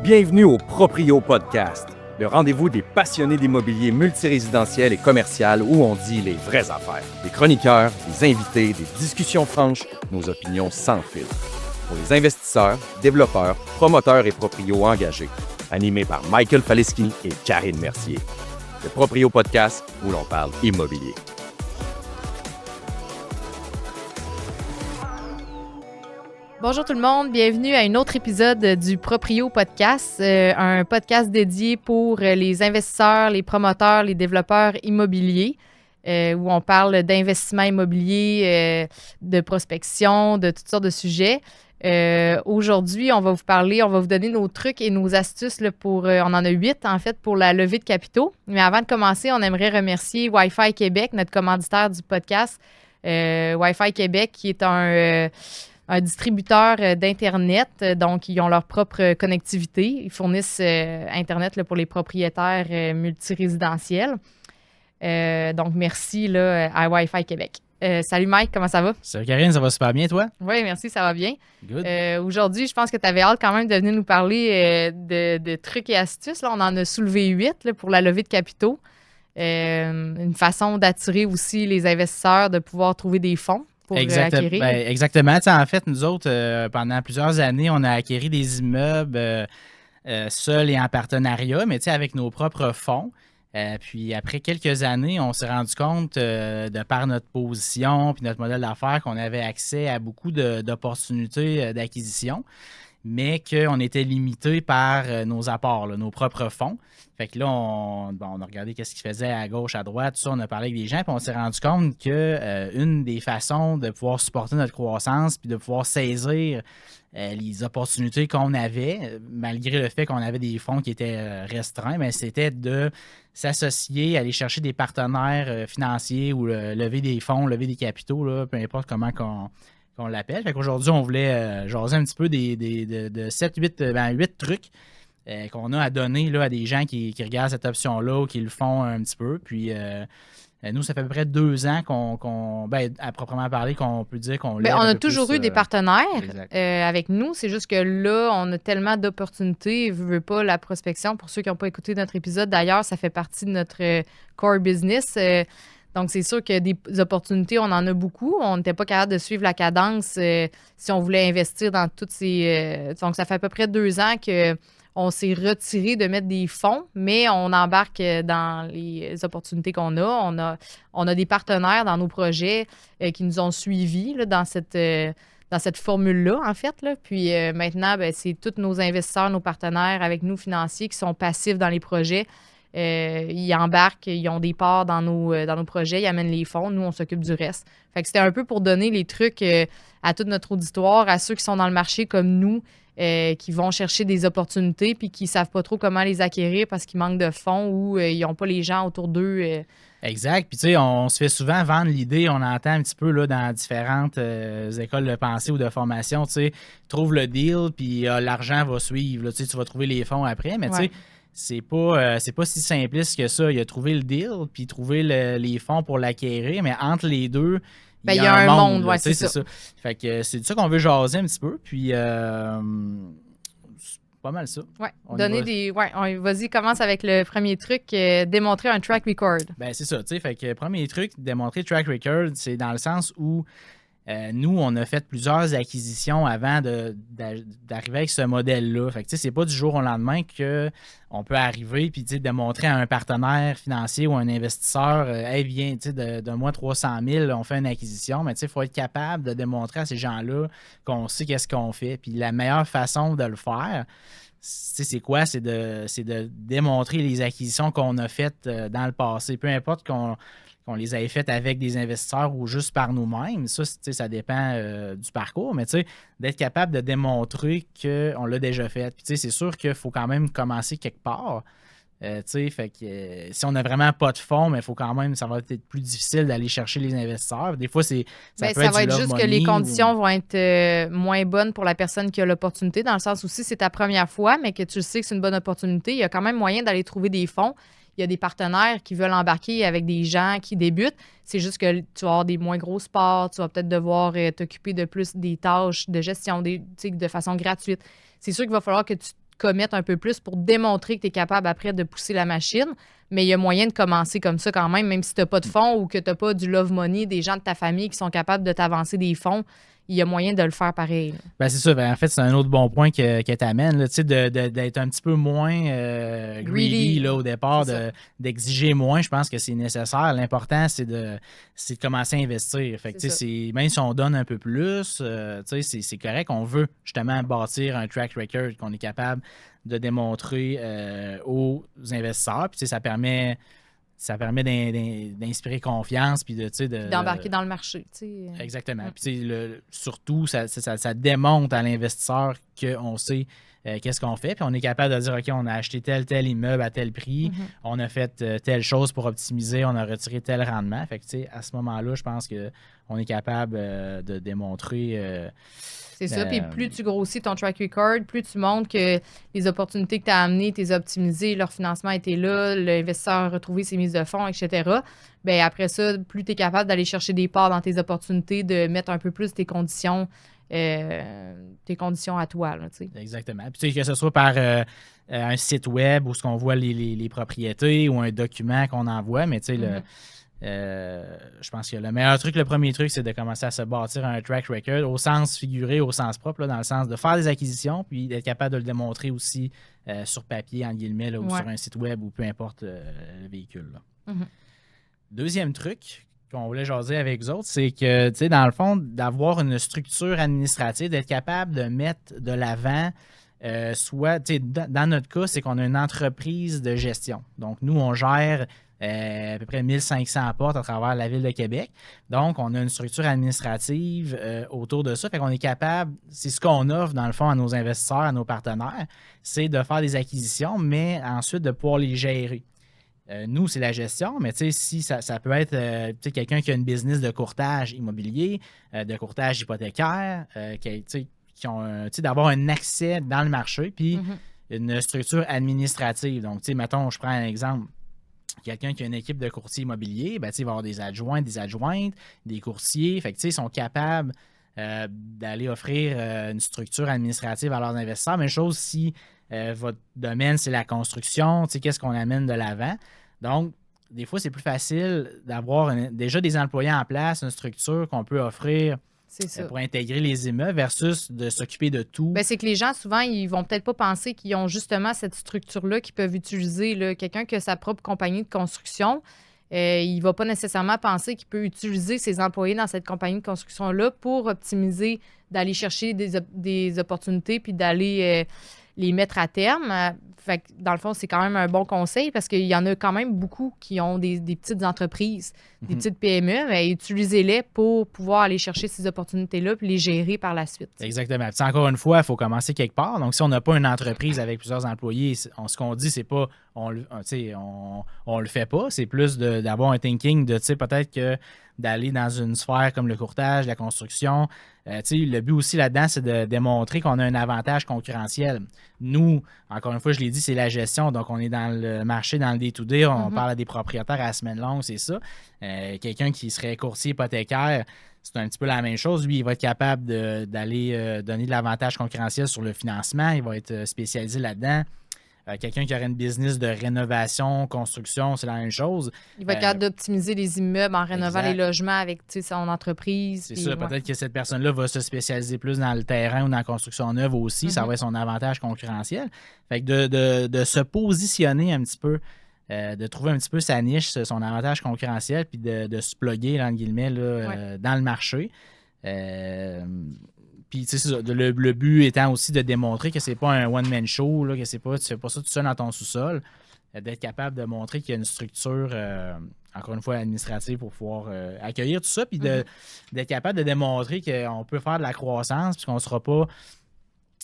Bienvenue au Proprio Podcast, le rendez-vous des passionnés d'immobilier multirésidentiel et commercial où on dit les vraies affaires. Des chroniqueurs, des invités, des discussions franches, nos opinions sans filtre. Pour les investisseurs, développeurs, promoteurs et proprios engagés. Animé par Michael Faleski et Karine Mercier. Le Proprio Podcast où l'on parle immobilier. Bonjour tout le monde, bienvenue à un autre épisode du Proprio Podcast, un podcast dédié pour les investisseurs, les promoteurs, les développeurs immobiliers, où on parle d'investissement immobilier, de prospection, de toutes sortes de sujets. Aujourd'hui, on va vous donner nos trucs et nos astuces là, pour, on en a 8 en fait, pour la levée de capitaux. Mais avant de commencer, on aimerait remercier Wi-Fi Québec, notre commanditaire du podcast. Wi-Fi Québec qui est un distributeur d'Internet, donc ils ont leur propre connectivité. Ils fournissent Internet là, pour les propriétaires multirésidentiels. Donc, merci là, à Wi-Fi Québec. Salut Mike, comment ça va? Salut Karine, ça va super bien, toi? Oui, merci, ça va bien. Good. Aujourd'hui, je pense que tu avais hâte quand même de venir nous parler de trucs et astuces. Là. On en a soulevé 8 là, pour la levée de capitaux. Une façon d'attirer aussi les investisseurs, de pouvoir trouver des fonds. Exactement. Exactement. En fait, nous autres, pendant plusieurs années, on a acquis des immeubles seuls et en partenariat, mais avec nos propres fonds. Puis après quelques années, on s'est rendu compte, de par notre position puis notre modèle d'affaires, qu'on avait accès à beaucoup d'opportunités d'acquisition, mais qu'on était limité par nos apports, là, nos propres fonds. Fait que là, on a regardé qu'est-ce qu'ils faisaient à gauche, à droite, tout ça, on a parlé avec des gens, puis on s'est rendu compte que une des façons de pouvoir supporter notre croissance puis de pouvoir saisir les opportunités qu'on avait, malgré le fait qu'on avait des fonds qui étaient restreints, mais c'était de s'associer, aller chercher des partenaires financiers ou lever des fonds, lever des capitaux, là, peu importe comment qu'on l'appelle. Fait qu'aujourd'hui, on voulait jaser un petit peu de 8 trucs qu'on a à donner là, à des gens qui regardent cette option-là ou qui le font un petit peu. Puis nous, ça fait à peu près 2 ans à proprement parler, qu'on peut dire qu'on lève on a peu toujours plus, eu des partenaires avec nous. C'est juste que là, on a tellement d'opportunités. Je veux pas la prospection. Pour ceux qui n'ont pas écouté notre épisode, d'ailleurs, ça fait partie de notre core business. Donc, c'est sûr que des opportunités, on en a beaucoup. On n'était pas capable de suivre la cadence si on voulait investir dans toutes ces... donc, ça fait à peu près 2 ans qu'on s'est retiré de mettre des fonds, mais on embarque dans les opportunités qu'on a. On a des partenaires dans nos projets qui nous ont suivis là, dans cette formule-là, en fait. Là. Puis maintenant, c'est tous nos investisseurs, nos partenaires avec nous financiers qui sont passifs dans les projets. Ils embarquent, ils ont des parts dans nos projets, ils amènent les fonds, nous, on s'occupe du reste. Fait que c'était un peu pour donner les trucs à tout notre auditoire, à ceux qui sont dans le marché comme nous, qui vont chercher des opportunités puis qui ne savent pas trop comment les acquérir parce qu'ils manquent de fonds ou ils n'ont pas les gens autour d'eux. Exact. Puis, tu sais, on se fait souvent vendre l'idée, on entend un petit peu là, dans différentes écoles de pensée ou de formation, tu sais, trouve le deal, puis l'argent va suivre. Là, tu vas trouver les fonds après, mais tu sais, c'est pas si simpliste que ça. Il a trouvé le deal, puis trouver les fonds pour l'acquérir, mais entre les deux, il y a un monde. Ouais, c'est ça. Fait que c'est de ça qu'on veut jaser un petit peu, puis c'est pas mal ça. Ouais. Vas-y, commence avec le premier truc, démontrer un track record. Ben c'est ça, tu sais. Fait que premier truc, démontrer track record, c'est dans le sens où nous, on a fait plusieurs acquisitions avant d'arriver avec ce modèle-là. Fait que, tu sais, c'est pas du jour au lendemain qu'on peut arriver puis, tu sais, démontrer à un partenaire financier ou un investisseur, hey, viens, tu sais, de moi 300 000, on fait une acquisition. Mais, tu sais, il faut être capable de démontrer à ces gens-là qu'on sait qu'est-ce qu'on fait. Puis, la meilleure façon de le faire, c'est quoi? C'est de démontrer les acquisitions qu'on a faites dans le passé. Peu importe qu'on les ait faites avec des investisseurs ou juste par nous-mêmes. Ça dépend du parcours, mais d'être capable de démontrer qu'on l'a déjà fait. Puis c'est sûr qu'il faut quand même commencer quelque part. Fait que si on n'a vraiment pas de fonds, mais il faut quand même, ça va être plus difficile d'aller chercher les investisseurs. Des fois, ça va être juste que les conditions vont être moins bonnes pour la personne qui a l'opportunité, dans le sens où si c'est ta première fois, mais que tu sais que c'est une bonne opportunité, il y a quand même moyen d'aller trouver des fonds. Il y a des partenaires qui veulent embarquer avec des gens qui débutent. C'est juste que tu vas avoir des moins grosses parts, tu vas peut-être devoir t'occuper de plus des tâches de gestion de façon gratuite. C'est sûr qu'il va falloir que commettre un peu plus pour démontrer que tu es capable après de pousser la machine. Mais il y a moyen de commencer comme ça quand même si tu n'as pas de fonds ou que tu n'as pas du love money, des gens de ta famille qui sont capables de t'avancer des fonds. Il y a moyen de le faire pareil. Là. Ben c'est ça. Ben, en fait, c'est un autre bon point que tu amènes, d'être un petit peu moins greedy là, au départ, d'exiger moins. Je pense que c'est nécessaire. L'important, c'est de commencer à investir. Fait que, même si on donne un peu plus, c'est correct. On veut justement bâtir un track record qu'on est capable de démontrer aux investisseurs. Puis ça permet d'inspirer confiance puis d'embarquer dans le marché. Exactement. Puis surtout, ça démontre à l'investisseur qu'on sait qu'est-ce qu'on fait. Puis on est capable de dire, OK, on a acheté tel immeuble à tel prix, on a fait telle chose pour optimiser, on a retiré tel rendement. Fait que à ce moment-là, je pense qu'on est capable de démontrer... c'est ça. Puis plus tu grossis ton track record, plus tu montres que les opportunités que tu as amenées, tu les as optimisées, leur financement était là, l'investisseur a retrouvé ses mises de fonds, etc. Bien, après ça, plus tu es capable d'aller chercher des parts dans tes opportunités, de mettre un peu plus tes conditions à toi. Là, exactement. Puis que ce soit par un site web où on voit les propriétés ou un document qu'on envoie, mais tu sais, je pense que le premier truc, c'est de commencer à se bâtir un track record au sens figuré, au sens propre, là, dans le sens de faire des acquisitions, puis d'être capable de le démontrer aussi sur papier, en guillemets, là, ou sur un site web, ou peu importe le véhicule. Là. Deuxième truc qu'on voulait jaser avec vous autres, c'est que, tu sais, dans le fond, d'avoir une structure administrative, d'être capable de mettre de l'avant soit, tu sais, dans notre cas, c'est qu'on a une entreprise de gestion. Donc, nous, on gère à peu près 1500 portes à travers la ville de Québec. Donc, on a une structure administrative autour de ça. Fait qu'on est capable, c'est ce qu'on offre dans le fond à nos investisseurs, à nos partenaires, c'est de faire des acquisitions, mais ensuite de pouvoir les gérer. Nous, c'est la gestion, mais si ça peut être quelqu'un qui a une business de courtage immobilier, de courtage hypothécaire, qui ont d'avoir un accès dans le marché, puis une structure administrative. Donc, mettons, je prends un exemple. Quelqu'un qui a une équipe de courtiers immobiliers, ben, il va avoir des adjoints, des adjointes, des courtiers. Fait que, ils sont capables d'aller offrir une structure administrative à leurs investisseurs. Même chose si votre domaine, c'est la construction, qu'est-ce qu'on amène de l'avant. Donc, des fois, c'est plus facile d'avoir déjà des employés en place, une structure qu'on peut offrir pour intégrer les immeubles versus de s'occuper de tout. Ben, c'est que les gens, souvent, ils vont peut-être pas penser qu'ils ont justement cette structure-là qu'ils peuvent utiliser. Là. Quelqu'un qui a sa propre compagnie de construction, il va pas nécessairement penser qu'il peut utiliser ses employés dans cette compagnie de construction-là pour optimiser, d'aller chercher des opportunités puis d'aller les mettre à terme. Fait que, dans le fond, c'est quand même un bon conseil parce qu'il y en a quand même beaucoup qui ont des petites entreprises, des petites PME. Mais utilisez-les pour pouvoir aller chercher ces opportunités-là puis les gérer par la suite. Exactement. Puis, encore une fois, il faut commencer quelque part. Donc, si on n'a pas une entreprise avec plusieurs employés, ce qu'on dit, c'est pas on le fait pas. C'est plus d'avoir un thinking de peut-être que d'aller dans une sphère comme le courtage, la construction. Le but aussi là-dedans, c'est de démontrer qu'on a un avantage concurrentiel. Nous, encore une fois, je l'ai dit, c'est la gestion. Donc, on est dans le marché, dans le day-to-day. On parle à des propriétaires à la semaine longue, c'est ça. Quelqu'un qui serait courtier hypothécaire, c'est un petit peu la même chose. Lui, il va être capable d'aller donner de l'avantage concurrentiel sur le financement. Il va être spécialisé là-dedans. Quelqu'un qui aurait une business de rénovation, construction, c'est la même chose. Il va être capable d'optimiser les immeubles en rénovant les logements avec son entreprise. C'est ça. Peut-être que cette personne-là va se spécialiser plus dans le terrain ou dans la construction neuve aussi. Ça va être son avantage concurrentiel. Fait que de se positionner un petit peu, de trouver un petit peu sa niche, son avantage concurrentiel, puis de se plugger, entre guillemets, là, dans le marché. Puis, c'est ça, le but étant aussi de démontrer que c'est pas un one-man show, là, que tu fais pas ça tout seul dans ton sous-sol, d'être capable de montrer qu'il y a une structure, encore une fois, administrative pour pouvoir accueillir tout ça, puis d'être capable de démontrer qu'on peut faire de la croissance, puis qu'on ne sera pas,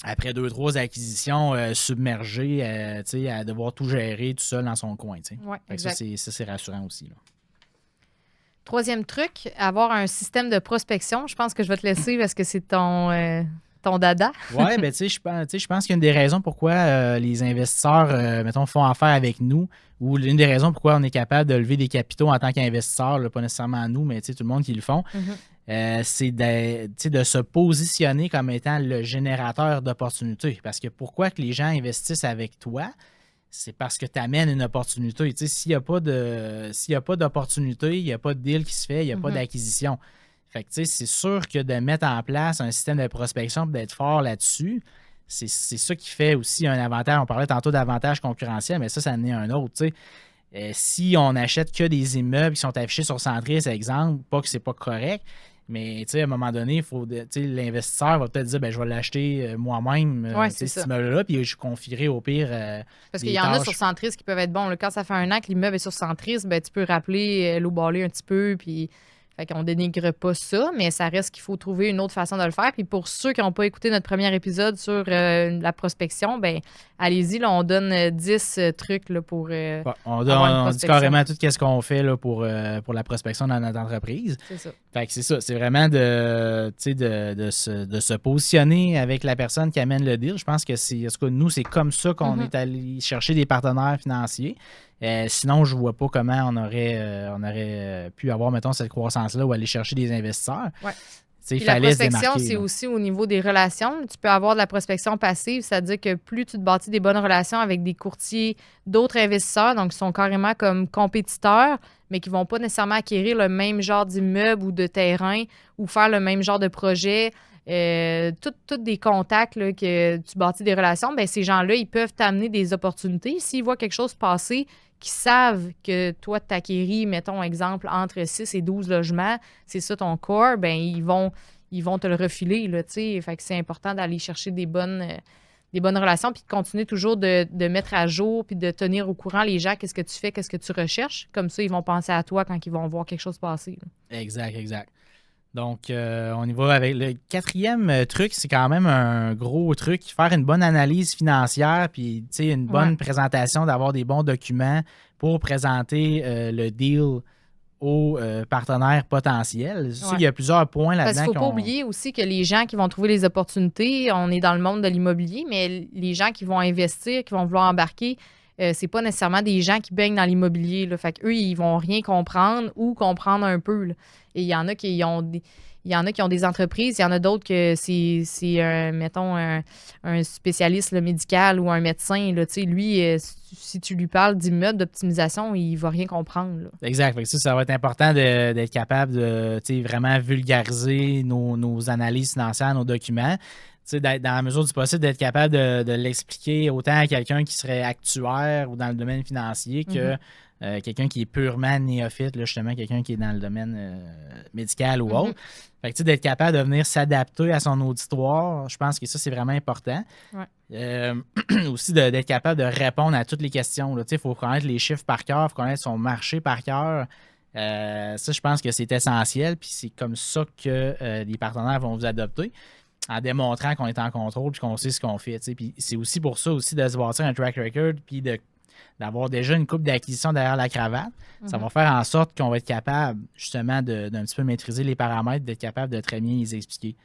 après 2-3 acquisitions, submergé à devoir tout gérer tout seul dans son coin. Ouais, ça, c'est rassurant aussi. Là. Troisième truc, avoir un système de prospection. Je pense que je vais te laisser parce que c'est ton dada. Oui, bien, je pense qu'une des raisons pourquoi les investisseurs, mettons, font affaire avec nous, ou l'une des raisons pourquoi on est capable de lever des capitaux en tant qu'investisseur, pas nécessairement nous, mais tout le monde qui le font, c'est de se positionner comme étant le générateur d'opportunités. Parce que pourquoi que les gens investissent avec toi? C'est parce que tu amènes une opportunité. S'il n'y a pas d'opportunité, il n'y a pas de deal qui se fait, il n'y a pas d'acquisition. Fait que, c'est sûr que de mettre en place un système de prospection et d'être fort là-dessus, c'est ça qui fait aussi un avantage. On parlait tantôt d'avantage concurrentiel, mais ça en est un autre. Si on n'achète que des immeubles qui sont affichés sur Centris, exemple, pas que c'est pas correct, mais à un moment donné, l'investisseur va peut-être dire je vais l'acheter moi-même, cet immeuble-là, puis je confierai au pire. Parce qu'il y en a sur Centris qui peuvent être bons. Là, quand ça fait 1 an que l'immeuble est sur Centris, tu peux rappeler l'eau balée un petit peu, puis. Fait qu'on dénigre pas ça, mais ça reste qu'il faut trouver une autre façon de le faire. Puis pour ceux qui n'ont pas écouté notre premier épisode sur la prospection, allez-y, là, on donne 10 trucs là, pour on dit carrément tout ce qu'on fait là, pour la prospection dans notre entreprise. C'est ça. Fait que c'est ça. C'est vraiment de se positionner avec la personne qui amène le deal. Je pense que nous, c'est comme ça qu'on est allé chercher des partenaires financiers. Sinon, je ne vois pas comment on aurait pu avoir, mettons, cette croissance-là ou aller chercher des investisseurs. Ouais. La prospection, c'est aussi au niveau des relations. Tu peux avoir de la prospection passive, c'est-à-dire que plus tu te bâtis des bonnes relations avec des courtiers, d'autres investisseurs, donc qui sont carrément comme compétiteurs, mais qui ne vont pas nécessairement acquérir le même genre d'immeuble ou de terrain ou faire le même genre de projet. Tous des contacts là, que tu bâtis des relations, ces gens-là, ils peuvent t'amener des opportunités. S'ils voient quelque chose passer, qu'ils savent que toi, tu acquéris, mettons, exemple, entre 6 et 12 logements, c'est ça ton core, ils vont te le refiler, là, tu sais. Fait que c'est important d'aller chercher des bonnes relations, puis de continuer toujours de mettre à jour, puis de tenir au courant les gens, qu'est-ce que tu fais, qu'est-ce que tu recherches. Comme ça, ils vont penser à toi quand ils vont voir quelque chose passer. Là. Exact. Donc, on y va avec le 4e truc, c'est quand même un gros truc, faire une bonne analyse financière, puis une bonne présentation, d'avoir des bons documents pour présenter le deal aux partenaires potentiels. Il y a plusieurs points là-dedans. Parce qu'il ne faut pas oublier aussi que les gens qui vont trouver les opportunités, on est dans le monde de l'immobilier, mais les gens qui vont investir, qui vont vouloir embarquer, c'est pas nécessairement des gens qui baignent dans l'immobilier. Là. Fait qu'eux, ils vont rien comprendre ou comprendre un peu. Là. Et il y en a qui ont des entreprises, il y en a d'autres que c'est mettons, un spécialiste là, médical ou un médecin. Là, lui, si tu lui parles d'immeuble, d'optimisation, il va rien comprendre. Là. Exact. Fait que ça va être important d'être capable de vraiment vulgariser nos analyses financières, nos documents. Dans la mesure du possible, d'être capable de l'expliquer autant à quelqu'un qui serait actuaire ou dans le domaine financier que quelqu'un qui est purement néophyte, là, justement, quelqu'un qui est dans le domaine médical ou autre. Fait que, d'être capable de venir s'adapter à son auditoire, je pense que ça, c'est vraiment important. Ouais. Aussi, d'être capable de répondre à toutes les questions. Il faut connaître les chiffres par cœur, il faut connaître son marché par cœur. Ça, je pense que c'est essentiel, puis c'est comme ça que les partenaires vont vous adopter, en démontrant qu'on est en contrôle et qu'on sait ce qu'on fait. Puis c'est aussi pour ça aussi de se bâtir un track record puis d'avoir déjà une coupe d'acquisition derrière la cravate. Ça va faire en sorte qu'on va être capable justement d'un petit peu maîtriser les paramètres, d'être capable de très bien les expliquer.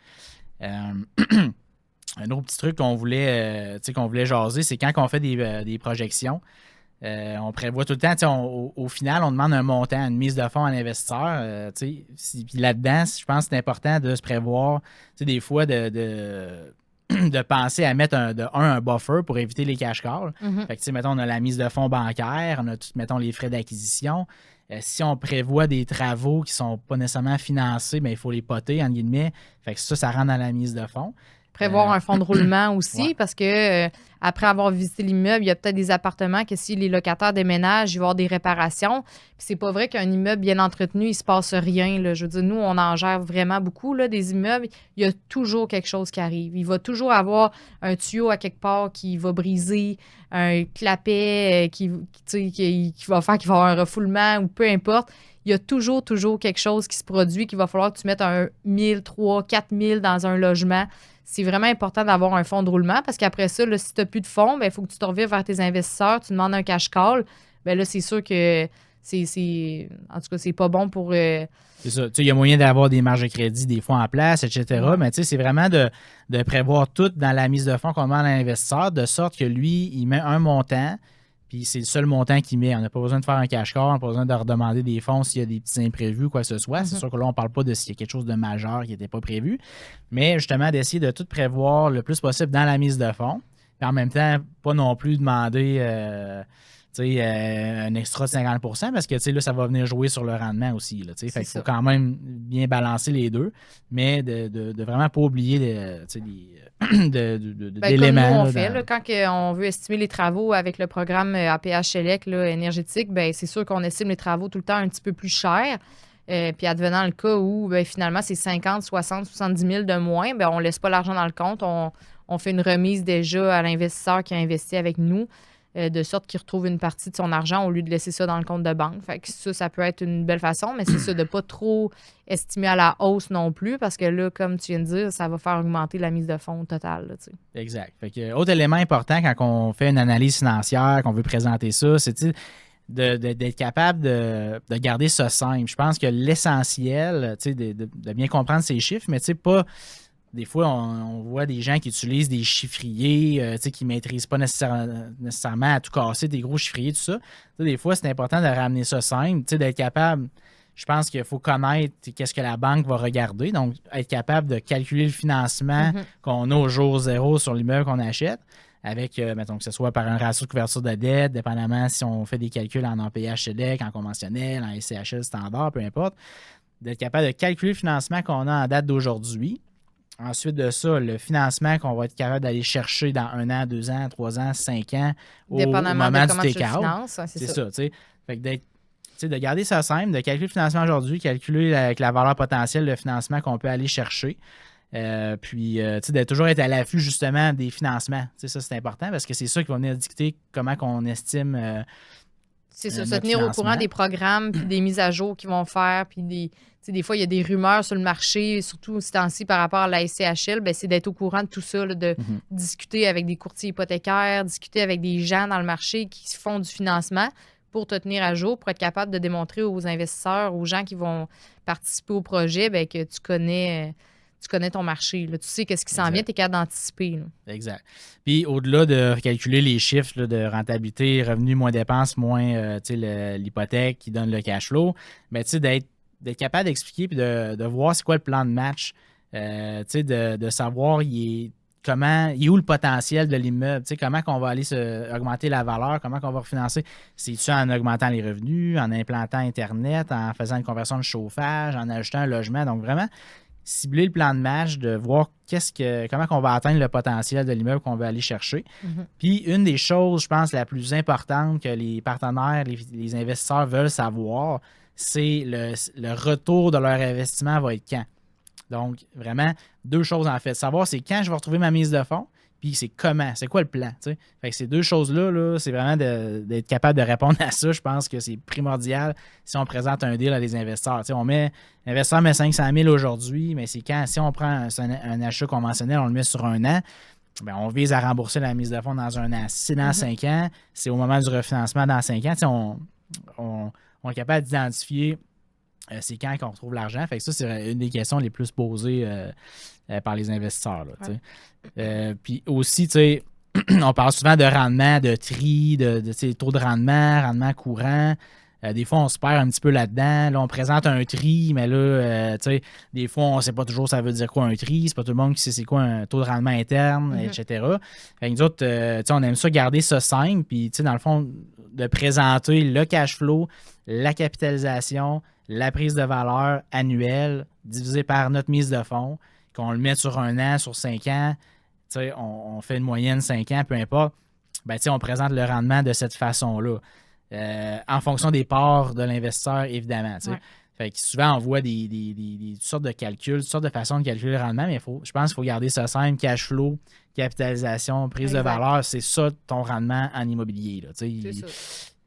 Un autre petit truc qu'on voulait jaser, c'est quand on fait des projections, on prévoit tout le temps, au final, on demande un montant, une mise de fonds à l'investisseur. Puis là-dedans, je pense que c'est important de se prévoir, des fois, de penser à mettre un buffer pour éviter les cash calls. Fait que, mettons, on a la mise de fonds bancaire, on a mettons, les frais d'acquisition. Si on prévoit des travaux qui ne sont pas nécessairement financés, il faut les poter, entre guillemets. Fait que ça rentre dans la mise de fonds. Prévoir un fonds de roulement aussi, parce que après avoir visité l'immeuble, il y a peut-être des appartements que si les locataires déménagent, il va y avoir des réparations. Puis c'est pas vrai qu'un immeuble bien entretenu, il se passe rien. Là. Je veux dire, nous, on en gère vraiment beaucoup, là, des immeubles. Il y a toujours quelque chose qui arrive. Il va toujours avoir un tuyau à quelque part qui va briser, un clapet qui va faire qu'il va y avoir un refoulement ou peu importe. Il y a toujours quelque chose qui se produit qu'il va falloir que tu mettes un 1 000, 3 4 000 dans un logement. C'est vraiment important d'avoir un fonds de roulement parce qu'après ça, là, si tu n'as plus de fonds, il faut que tu te revires vers tes investisseurs, tu demandes un cash call. Là, c'est sûr que en tout cas, c'est pas bon pour. C'est ça. Il y a moyen d'avoir des marges de crédit des fois en place, etc. Ouais. Mais c'est vraiment de prévoir tout dans la mise de fonds qu'on demande à l'investisseur, de sorte que lui, il met un montant. Puis c'est le seul montant qu'il met. On n'a pas besoin de faire un cash call, on n'a pas besoin de redemander des fonds s'il y a des petits imprévus, quoi que ce soit. C'est sûr que là, on ne parle pas de s'il y a quelque chose de majeur qui n'était pas prévu. Mais justement, d'essayer de tout prévoir le plus possible dans la mise de fonds. Puis en même temps, pas non plus demander un extra de 50% parce que là, ça va venir jouer sur le rendement aussi. Là, fait qu'il faut quand même bien balancer les deux, mais de vraiment pas oublier d'éléments. Comme nous, on fait, quand on veut estimer les travaux avec le programme APH Select énergétique, c'est sûr qu'on estime les travaux tout le temps un petit peu plus chers. Puis advenant le cas où finalement c'est 50, 60, 70 000 de moins, on ne laisse pas l'argent dans le compte. On fait une remise déjà à l'investisseur qui a investi avec nous, de sorte qu'il retrouve une partie de son argent au lieu de laisser ça dans le compte de banque. Fait que ça peut être une belle façon, mais c'est ça, de ne pas trop estimer à la hausse non plus, parce que là, comme tu viens de dire, ça va faire augmenter la mise de fonds totale. Là, exact. Fait que, autre élément important quand on fait une analyse financière, qu'on veut présenter ça, c'est d'être capable de garder ça simple. Je pense que l'essentiel, de bien comprendre ces chiffres, mais pas... Des fois, on voit des gens qui utilisent des chiffriers qui ne maîtrisent pas nécessairement à tout casser, des gros chiffriers, tout ça. Des fois, c'est important de ramener ça simple, d'être capable. Je pense qu'il faut connaître qu'est-ce que la banque va regarder. Donc, être capable de calculer le financement qu'on a au jour zéro sur l'immeuble qu'on achète, avec, mettons que ce soit par un ratio de couverture de dette, dépendamment si on fait des calculs en APH Select, en conventionnel, en SCHL standard, peu importe. D'être capable de calculer le financement qu'on a en date d'aujourd'hui. Ensuite de ça, le financement qu'on va être capable d'aller chercher dans 1 an, 2 ans, 3 ans, 5 ans, au moment de du take-out. C'est ça, tu sais. Fait que de garder ça simple, de calculer le financement aujourd'hui, calculer avec la valeur potentielle de financement qu'on peut aller chercher. Puis, de toujours être à l'affût, justement, des financements. Ça, c'est important parce que c'est ça qui va venir dicter comment on estime c'est ça, se tenir au courant des programmes, puis des mises à jour qu'ils vont faire, puis des fois, il y a des rumeurs sur le marché, surtout ce temps-ci par rapport à la SCHL, c'est d'être au courant de tout ça, là, de discuter avec des courtiers hypothécaires, discuter avec des gens dans le marché qui font du financement pour te tenir à jour, pour être capable de démontrer aux investisseurs, aux gens qui vont participer au projet, que tu connais ton marché. Là. Tu sais qu'est-ce qui s'en vient, tu es capable d'anticiper. Là. Exact. Puis au-delà de calculer les chiffres là, de rentabilité, revenus moins dépenses, moins l'hypothèque qui donne le cash flow, d'être capable d'expliquer et de voir c'est quoi le plan de match, de savoir il est où le potentiel de l'immeuble, comment on va aller augmenter la valeur, comment on va refinancer. C'est-tu en augmentant les revenus, en implantant Internet, en faisant une conversion de chauffage, en ajoutant un logement. Donc vraiment, cibler le plan de match, de voir comment on va atteindre le potentiel de l'immeuble qu'on veut aller chercher. Puis une des choses, je pense, la plus importante que les partenaires, les investisseurs veulent savoir, c'est le retour de leur investissement va être quand. Donc, vraiment, 2 choses en fait. Savoir c'est quand je vais retrouver ma mise de fonds, puis c'est comment, c'est quoi le plan. T'sais? Fait que ces 2 choses-là, c'est vraiment d'être capable de répondre à ça. Je pense que c'est primordial si on présente un deal à des investisseurs. L'investisseur met 500 000 aujourd'hui, mais c'est quand, si on prend un achat conventionnel, on le met sur 1 an, on vise à rembourser la mise de fonds dans 1 an. Si c'est dans 5 ans, c'est au moment du refinancement dans 5 ans. On est capable d'identifier c'est quand qu'on retrouve l'argent. Fait que ça, c'est une des questions les plus posées par les investisseurs. Puis aussi, on parle souvent de rendement, de tri, de taux de rendement courant. Des fois, on se perd un petit peu là-dedans. Là, on présente un tri, mais là, des fois, on ne sait pas toujours ça veut dire quoi un tri. C'est pas tout le monde qui sait c'est quoi un taux de rendement interne, etc. Fait que nous autres, on aime ça garder ça simple. Puis, dans le fond, de présenter le cash flow, la capitalisation, la prise de valeur annuelle divisée par notre mise de fonds, qu'on le met sur 1 an, sur 5 ans, on fait une moyenne 5 ans, peu importe, on présente le rendement de cette façon-là. En fonction des parts de l'investisseur, évidemment. Ouais. Fait que souvent, on voit toutes sortes de calculs, toutes sortes de façons de calculer le rendement, mais je pense qu'il faut garder ça simple, cash flow, capitalisation, prise de valeur, c'est ça ton rendement en immobilier. Là, c'est ça.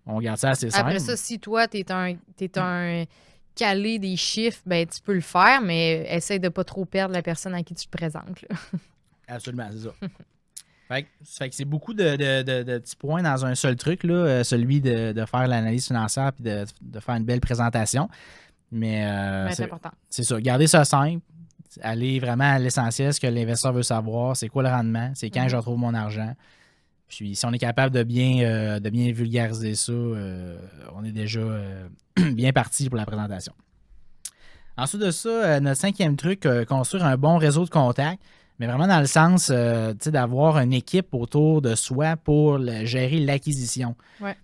On garde ça assez simple. Après ça, si toi, t'es un calé des chiffres, tu peux le faire, mais essaye de ne pas trop perdre la personne à qui tu te présentes. Là. Absolument, c'est ça. Fait que c'est beaucoup de petits points dans un seul truc, là, celui de faire l'analyse financière et de faire une belle présentation. Mais c'est important. C'est ça. Garder ça simple, aller vraiment à l'essentiel, ce que l'investisseur veut savoir, c'est quoi le rendement, c'est quand je retrouve mon argent. Puis si on est capable de bien vulgariser ça, on est déjà bien parti pour la présentation. Ensuite de ça, notre 5e truc, construire un bon réseau de contacts, mais vraiment dans le sens d'avoir une équipe autour de soi pour gérer l'acquisition. Ouais.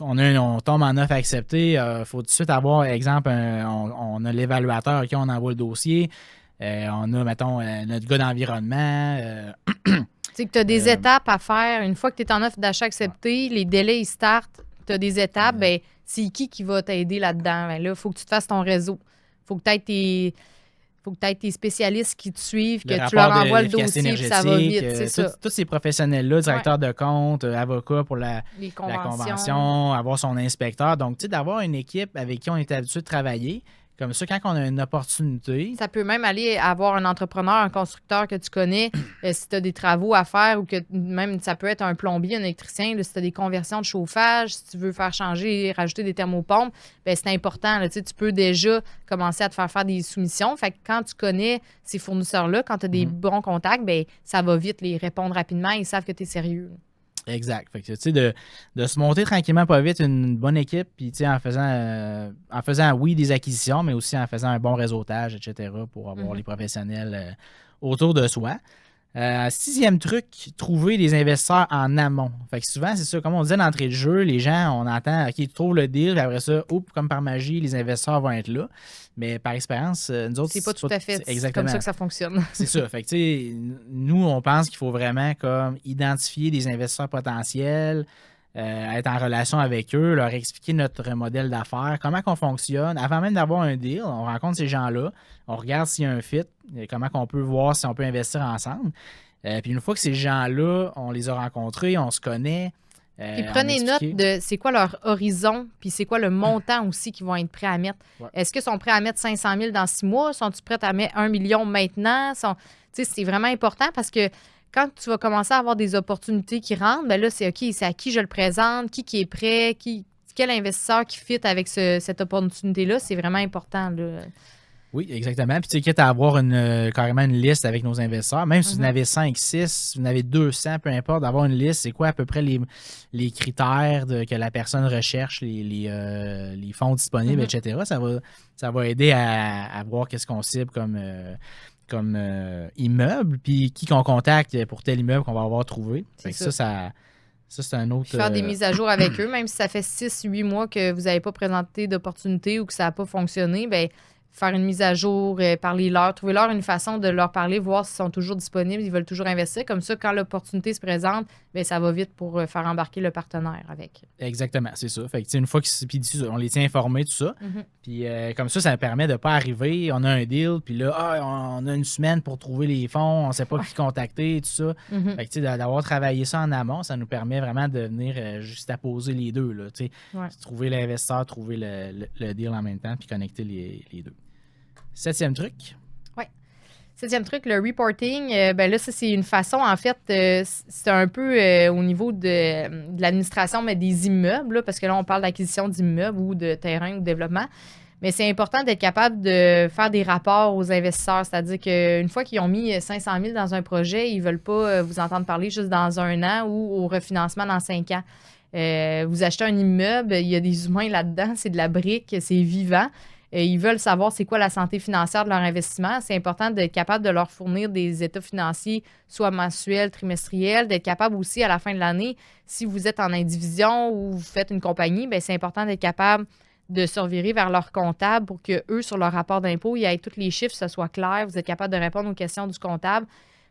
On tombe en offre acceptée, il faut tout de suite avoir, exemple, on a l'évaluateur à qui on envoie le dossier, on a, mettons, notre gars d'environnement. Tu as des étapes à faire. Une fois que tu es en offre d'achat acceptée, les délais, ils startent, tu as des étapes, ben, c'est qui va t'aider là-dedans? Ben, là, il faut que tu te fasses ton réseau. Il faut que tu aies tes spécialistes qui te suivent, que tu leur envoies le dossier, puis ça va vite. C'est ça. Tous ces professionnels-là, directeurs de compte, avocats pour la convention, avoir son inspecteur. Donc, d'avoir une équipe avec qui on est habitué de travailler. Comme ça, quand on a une opportunité... Ça peut même aller avoir un entrepreneur, un constructeur que tu connais, si tu as des travaux à faire ou que même ça peut être un plombier, un électricien, là, si tu as des conversions de chauffage, si tu veux faire changer, rajouter des thermopompes, ben c'est important. Là, tu peux déjà commencer à te faire des soumissions. Fait que quand tu connais ces fournisseurs-là, quand tu as des bons contacts, ben ça va vite les répondre rapidement. Ils savent que tu es sérieux. Exact. Fait que, tu sais, de se monter tranquillement pas vite une bonne équipe, puis en faisant, oui, des acquisitions, mais aussi en faisant un bon réseautage, etc., pour avoir les professionnels autour de soi. 6e truc, trouver des investisseurs en amont. Fait que souvent, c'est ça, comme on disait d'entrée de jeu, les gens, on entend, OK, tu trouves le deal, puis après ça, comme par magie, les investisseurs vont être là. Mais par expérience, nous autres, c'est pas tout à fait comme ça que ça fonctionne. C'est ça. Fait que, tu sais, nous, on pense qu'il faut vraiment comme identifier des investisseurs potentiels, être en relation avec eux, leur expliquer notre modèle d'affaires, comment qu'on fonctionne. Avant même d'avoir un deal, on rencontre ces gens-là, on regarde s'il y a un fit, comment qu'on peut voir si on peut investir ensemble. Puis une fois que ces gens-là, on les a rencontrés, on se connaît. Puis prenez note de c'est quoi leur horizon, puis c'est quoi le montant aussi qu'ils vont être prêts à mettre. Ouais. Est-ce qu'ils sont prêts à mettre 500 000 dans 6 mois? Sont-ils prêts à mettre 1 million maintenant? C'est vraiment important parce que quand tu vas commencer à avoir des opportunités qui rentrent, ben là, c'est OK, c'est à qui je le présente, qui est prêt, quel investisseur qui fit avec cette opportunité-là, c'est vraiment important. Là. Oui, exactement. Puis tu sais, quitte à avoir carrément une liste avec nos investisseurs, même si vous en avez 5, 6, si vous en avez 200, peu importe, d'avoir une liste, c'est quoi à peu près les critères que la personne recherche, les fonds disponibles, etc. Ça va aider à voir qu'est-ce qu'on cible comme immeuble, puis qui qu'on contacte pour tel immeuble qu'on va avoir trouvé. Fait que ça c'est un autre... Faire des mises à jour avec eux, même si ça fait 6-8 mois que vous n'avez pas présenté d'opportunité ou que ça n'a pas fonctionné, bien, faire une mise à jour, parler-leur, trouver-leur une façon de leur parler, voir s'ils sont toujours disponibles, ils veulent toujours investir. Comme ça, quand l'opportunité se présente, bien, ça va vite pour faire embarquer le partenaire avec. Exactement, c'est ça. Fait que, une fois on les tient informés, tout ça. Puis comme ça permet de ne pas arriver, on a un deal, puis là, on a une semaine pour trouver les fonds, on ne sait pas qui contacter, tout ça. Fait que, d'avoir travaillé ça en amont, ça nous permet vraiment de venir juste à poser les deux. Là, trouver l'investisseur, trouver le deal en même temps, puis connecter les deux. 7e truc. Oui. 7e truc, le reporting. Ben là, ça, c'est une façon, en fait, c'est un peu au niveau de l'administration, mais des immeubles, là, parce que là, on parle d'acquisition d'immeubles ou de terrain ou de développement. Mais c'est important d'être capable de faire des rapports aux investisseurs. C'est-à-dire qu'une fois qu'ils ont mis 500 000 dans un projet, ils ne veulent pas vous entendre parler juste dans 1 an ou au refinancement dans 5 ans. Vous achetez un immeuble, il y a des humains là-dedans, c'est de la brique, c'est vivant. Ils veulent savoir c'est quoi la santé financière de leur investissement. C'est important d'être capable de leur fournir des états financiers, soit mensuels, trimestriels, d'être capable aussi à la fin de l'année, si vous êtes en indivision ou vous faites une compagnie, bien, c'est important d'être capable de se revirer vers leur comptable pour qu'eux, sur leur rapport d'impôt, il y ait tous les chiffres, ce soit clair, vous êtes capable de répondre aux questions du comptable.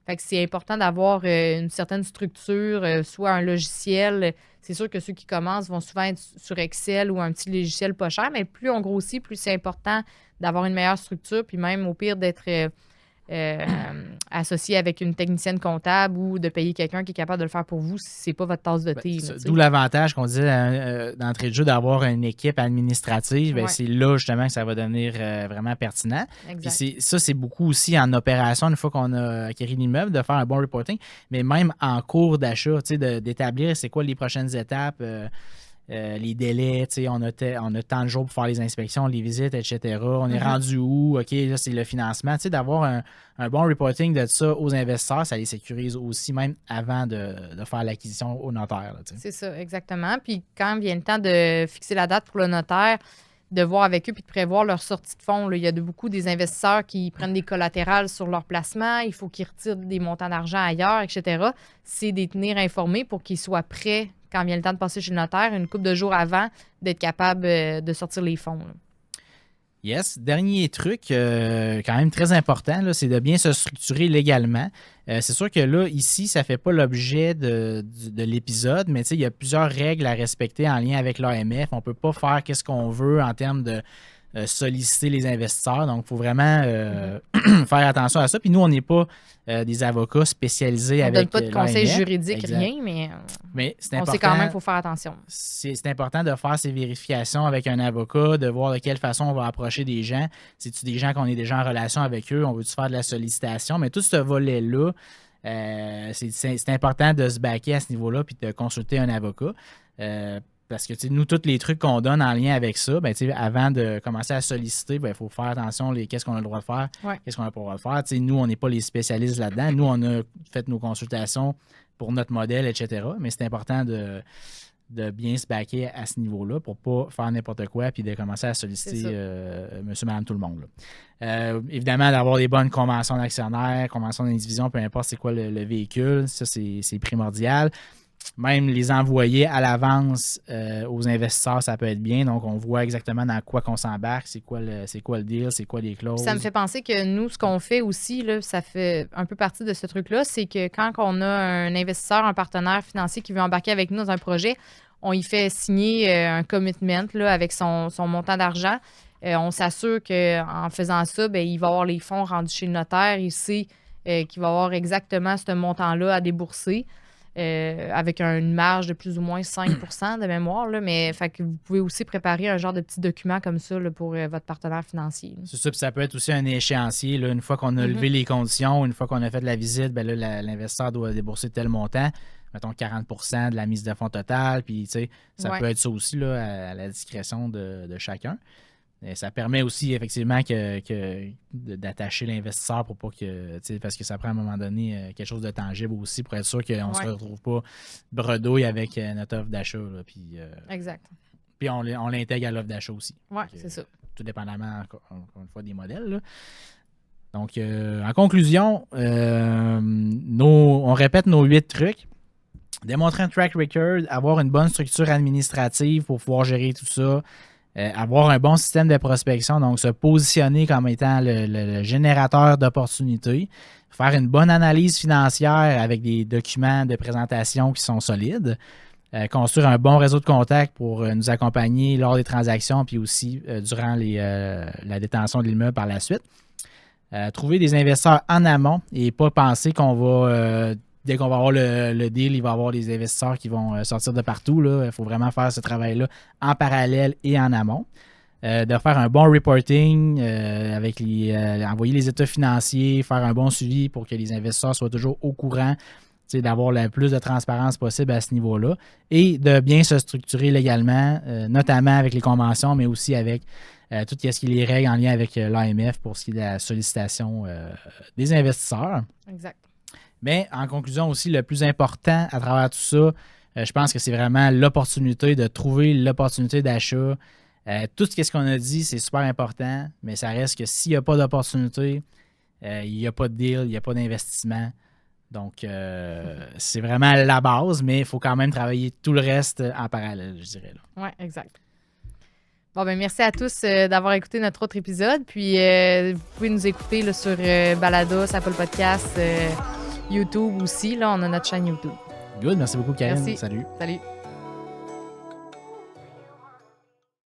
Fait que c'est important d'avoir une certaine structure, soit un logiciel. C'est sûr que ceux qui commencent vont souvent être sur Excel ou un petit logiciel pas cher, mais plus on grossit, plus c'est important d'avoir une meilleure structure, puis même au pire d'être associé avec une technicienne comptable ou de payer quelqu'un qui est capable de le faire pour vous si c'est pas votre tasse de thé. D'où l'avantage qu'on disait d'entrée de jeu d'avoir une équipe administrative. Ouais. C'est là justement que ça va devenir vraiment pertinent. Puis c'est beaucoup aussi en opération, une fois qu'on a acquis l'immeuble, de faire un bon reporting, mais même en cours d'achat, d'établir c'est quoi les prochaines étapes. les délais, on a tant de jours pour faire les inspections, les visites, etc. On est rendu où? OK, là, c'est le financement. D'avoir un bon reporting de ça aux investisseurs, ça les sécurise aussi, même avant de faire l'acquisition au notaire. Là, c'est ça, exactement. Puis quand vient le temps de fixer la date pour le notaire, de voir avec eux puis de prévoir leur sortie de fonds. Là. Il y a beaucoup des investisseurs qui prennent des collatérales sur leur placement. Il faut qu'ils retirent des montants d'argent ailleurs, etc. C'est de les tenir informés pour qu'ils soient prêts quand vient le temps de passer chez le notaire, une couple de jours avant, d'être capable de sortir les fonds. Là. Yes. Dernier truc, quand même très important, là, c'est de bien se structurer légalement. C'est sûr que là, ici, ça ne fait pas l'objet de l'épisode, mais il y a plusieurs règles à respecter en lien avec l'AMF. On ne peut pas faire ce qu'on veut en termes de solliciter les investisseurs. Donc, il faut vraiment faire attention à ça. Puis nous, on n'est pas des avocats spécialisés avec l'AMF. On ne donne pas de conseils juridiques, exact. rien, mais c'est important, on sait quand même qu'il faut faire attention. C'est important de faire ces vérifications avec un avocat, de voir de quelle façon on va approcher des gens. C'est-tu des gens qu'on est déjà en relation avec eux? On veut-tu faire de la sollicitation? Mais tout ce volet-là, c'est important de se baquer à ce niveau-là puis de consulter un avocat. Parce que nous, tous les trucs qu'on donne en lien avec ça, avant de commencer à solliciter, il faut faire attention qu'est-ce qu'on a le droit de faire, qu'est-ce qu'on n'a pas le droit de faire. Nous, on n'est pas les spécialistes là-dedans. Nous, on a fait nos consultations pour notre modèle, etc. Mais c'est important de bien se baquer à ce niveau-là pour ne pas faire n'importe quoi puis de commencer à solliciter monsieur, madame, tout le monde. Évidemment, d'avoir des bonnes conventions d'actionnaires, conventions d'indivision, peu importe c'est quoi le véhicule, ça, c'est primordial. Même les envoyer à l'avance aux investisseurs, ça peut être bien. Donc, on voit exactement dans quoi qu'on s'embarque, c'est quoi le deal, c'est quoi les clauses. Ça me fait penser que nous, ce qu'on fait aussi, là, ça fait un peu partie de ce truc-là, c'est que quand on a un investisseur, un partenaire financier qui veut embarquer avec nous dans un projet, on y fait signer un commitment là, avec son montant d'argent. On s'assure qu'en faisant ça, il va avoir les fonds rendus chez le notaire. Il sait qu'il va avoir exactement ce montant-là à débourser. Avec une marge de plus ou moins 5 % de mémoire. Là, mais fait que vous pouvez aussi préparer un genre de petit document comme ça là, pour votre partenaire financier. C'est ça, puis ça peut être aussi un échéancier. Là, une fois qu'on a levé les conditions, une fois qu'on a fait la visite, l'investisseur doit débourser tel montant, mettons 40 % de la mise de fonds totale. Puis ça peut être ça aussi là, à la discrétion de chacun. Et ça permet aussi effectivement d'attacher l'investisseur pour pas que, parce que ça prend à un moment donné quelque chose de tangible aussi pour être sûr qu'on ne se retrouve pas bredouille avec notre offre d'achat. Là, puis, exact. Puis on l'intègre à l'offre d'achat aussi. Oui, c'est ça. Tout dépendamment, encore une fois, des modèles. Là. Donc, en conclusion, on répète nos 8 trucs. Démontrer un track record, avoir une bonne structure administrative pour pouvoir gérer tout ça. Avoir un bon système de prospection, donc se positionner comme étant le générateur d'opportunités, faire une bonne analyse financière avec des documents de présentation qui sont solides, construire un bon réseau de contacts pour nous accompagner lors des transactions puis aussi durant la détention de l'immeuble par la suite. Trouver des investisseurs en amont et pas penser qu'on va... Dès qu'on va avoir le deal, il va y avoir des investisseurs qui vont sortir de partout. Il faut vraiment faire ce travail-là en parallèle et en amont. De faire un bon reporting, envoyer les états financiers, faire un bon suivi pour que les investisseurs soient toujours au courant, d'avoir le plus de transparence possible à ce niveau-là. Et de bien se structurer légalement, notamment avec les conventions, mais aussi avec tout ce qui est les règles en lien avec l'AMF pour ce qui est de la sollicitation des investisseurs. Exact. Mais en conclusion aussi, le plus important à travers tout ça, je pense que c'est vraiment l'opportunité de trouver l'opportunité d'achat. Tout ce qu'on a dit, c'est super important, mais ça reste que s'il n'y a pas d'opportunité, il n'y a pas de deal, il n'y a pas d'investissement. Donc, c'est vraiment la base, mais il faut quand même travailler tout le reste en parallèle, je dirais. Oui, exact. Bon, merci à tous d'avoir écouté notre autre épisode. Puis, vous pouvez nous écouter là, sur Balados, Apple Podcasts, YouTube aussi. Là, on a notre chaîne YouTube. Good, merci beaucoup, Karine. Merci. Salut. Salut.